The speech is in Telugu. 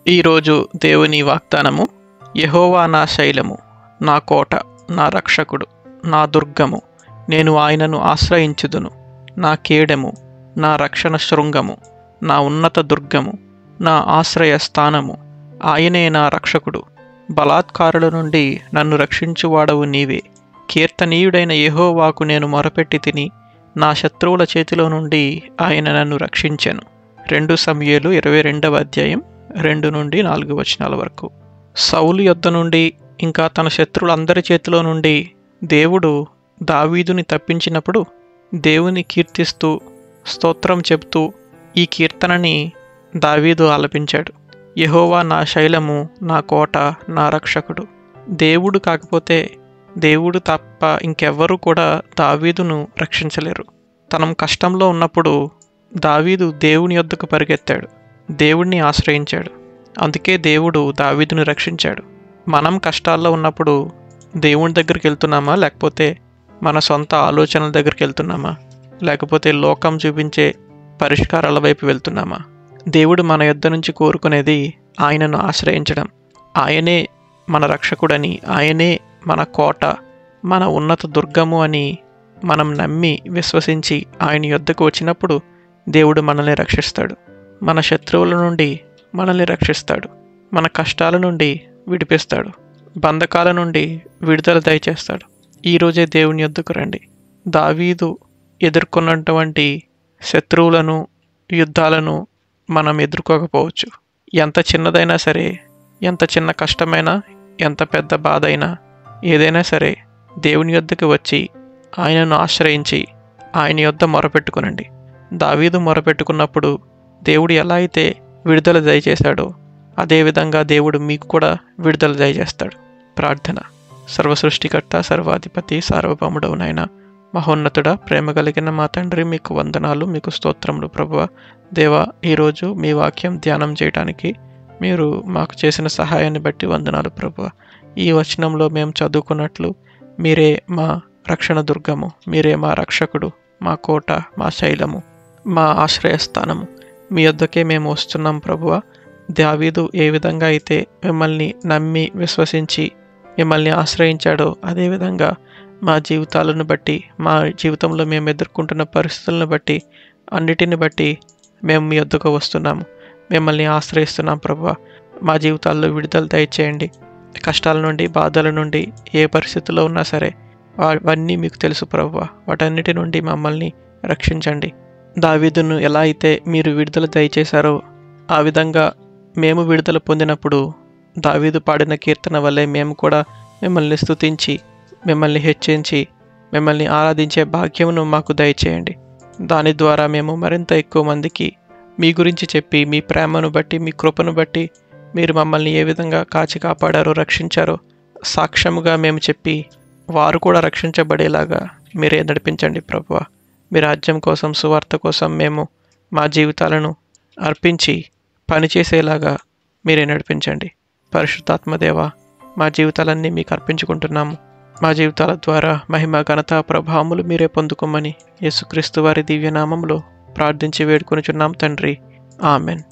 ఈరోజు దేవుని వాగ్దానము. యెహోవా నా శైలము, నా కోట, నా రక్షకుడు, నా దుర్గము, నేను ఆయనను ఆశ్రయించుదును. నా కేడెము, నా రక్షణ శృంగము, నా ఉన్నత దుర్గము, నా ఆశ్రయ స్థానము, ఆయనే నా రక్షకుడు. బలాత్కారుల నుండి నన్ను రక్షించువాడవు నీవే. కీర్తనీయుడైన యెహోవాకు నేను మొరపెట్టి తిని, నా శత్రువుల చేతిలో నుండి ఆయన నన్ను రక్షించెను. 2 సమూయేలు 22వ అధ్యాయం 2 నుండి 4 వచనాల వరకు. సౌలు యొద్ద నుండి ఇంకా తన శత్రువులందరి చేతిలో నుండి దేవుడు దావీదుని తప్పించినప్పుడు దేవుని కీర్తిస్తూ స్తోత్రం చెబుతూ ఈ కీర్తనని దావీదు ఆలపించాడు. యెహోవా నా శైలము, నా కోట, నా రక్షకుడు. దేవుడు కాకపోతే, దేవుడు తప్ప ఇంకెవ్వరూ కూడా దావీదును రక్షించలేరు. తనం కష్టంలో ఉన్నప్పుడు దావీదు దేవుని యొద్దకు పరిగెత్తాడు, దేవుడిని ఆశ్రయించాడు. అందుకే దేవుడు దావీదును రక్షించాడు. మనం కష్టాల్లో ఉన్నప్పుడు దేవుని దగ్గరికి వెళ్తున్నామా, లేకపోతే మన సొంత ఆలోచనల దగ్గరికి వెళ్తున్నామా, లేకపోతే లోకం చూపించే పరిష్కారాల వైపు వెళ్తున్నామా? దేవుడు మన యొద్ద నుంచి కోరుకునేది ఆయనను ఆశ్రయించడం. ఆయనే మన రక్షకుడని, ఆయనే మన కోట, మన ఉన్నత దుర్గము అని మనం నమ్మి విశ్వసించి ఆయన యొద్దకు వచ్చినప్పుడు దేవుడు మనల్ని రక్షిస్తాడు. మన శత్రువుల నుండి మనల్ని రక్షిస్తాడు. మన కష్టాల నుండి విడిపిస్తాడు. బంధకాల నుండి విడుదల దయచేస్తాడు. ఈరోజే దేవుని యొద్దకు రండి. దావీదు ఎదుర్కొన్నటువంటి శత్రువులను, యుద్ధాలను మనం ఎదుర్కోకపోవచ్చు. ఎంత చిన్నదైనా సరే, ఎంత చిన్న కష్టమైనా, ఎంత పెద్ద బాధ అయినా, ఏదైనా సరే దేవుని యొద్దకు వచ్చి ఆయనను ఆశ్రయించి ఆయన యొద్ద మొరపెట్టుకునండి. దావీదు మొరపెట్టుకున్నప్పుడు దేవుడు ఎలా అయితే విడుదల దయచేశాడో అదేవిధంగా దేవుడు మీకు కూడా విడుదల దయచేస్తాడు. ప్రార్థన. సర్వసృష్టికర్త, సర్వాధిపతి, సార్వభౌముడవు నాయన, మహోన్నతుడ, ప్రేమ కలిగిన మా తండ్రి, మీకు వందనాలు, మీకు స్తోత్రములు ప్రభువా. దేవా, ఈరోజు మీ వాక్యం ధ్యానం చేయడానికి మీరు మాకు చేసిన సహాయాన్ని బట్టి వందనాలు ప్రభువా. ఈ వచనంలో మేము చదువుకున్నట్లు మీరే మా రక్షణ దుర్గము, మీరే మా రక్షకుడు, మా కోట, మా శైలము, మా ఆశ్రయస్థానము. మీ వద్దకే మేము వస్తున్నాం ప్రభువా. దావీదు ఏ విధంగా అయితే మిమ్మల్ని నమ్మి విశ్వసించి మిమ్మల్ని ఆశ్రయించాడో అదేవిధంగా మా జీవితాలను బట్టి, మా జీవితంలో మేము ఎదుర్కొంటున్న పరిస్థితులను బట్టి, అన్నిటిని బట్టి మేము మీ వద్దకు వస్తున్నాము, మిమ్మల్ని ఆశ్రయిస్తున్నాం ప్రభువా. మా జీవితాల్లో విడుదల దయచేయండి. కష్టాల నుండి, బాధల నుండి ఏ పరిస్థితుల్లో ఉన్నా సరే అవన్నీ మీకు తెలుసు ప్రభువా. వాటన్నిటి నుండి మమ్మల్ని రక్షించండి. దావీదును ఎలా అయితే మీరు విడుదల దయచేశారో ఆ విధంగా మేము విడుదల పొందినప్పుడు దావీదు పాడిన కీర్తన వల్లే మేము కూడా మిమ్మల్ని స్తుతించి, మిమ్మల్ని హెచ్చించి, మిమ్మల్ని ఆరాధించే భాగ్యమును మాకు దయచేయండి. దాని ద్వారా మేము మరింత ఎక్కువ మందికి మీ గురించి చెప్పి, మీ ప్రేమను బట్టి, మీ కృపను బట్టి మీరు మమ్మల్ని ఏ విధంగా కాచి కాపాడారో, రక్షించారో సాక్ష్యముగా మేము చెప్పి వారు కూడా రక్షించబడేలాగా మీరే నడిపించండి ప్రభువా. మీ రాజ్యం కోసం, సువార్త కోసం మేము మా జీవితాలను అర్పించి పనిచేసేలాగా మీరే నడిపించండి. పరిశుద్ధాత్మదేవ, మా జీవితాలన్నీ మీకు అర్పించుకుంటున్నాము. మా జీవితాల ద్వారా మహిమ, ఘనత, ప్రభావములు మీరే పొందుకోమని యేసుక్రీస్తు వారి దివ్యనామంలో ప్రార్థించి వేడుకొనుచున్నాం తండ్రి. ఆమెన్.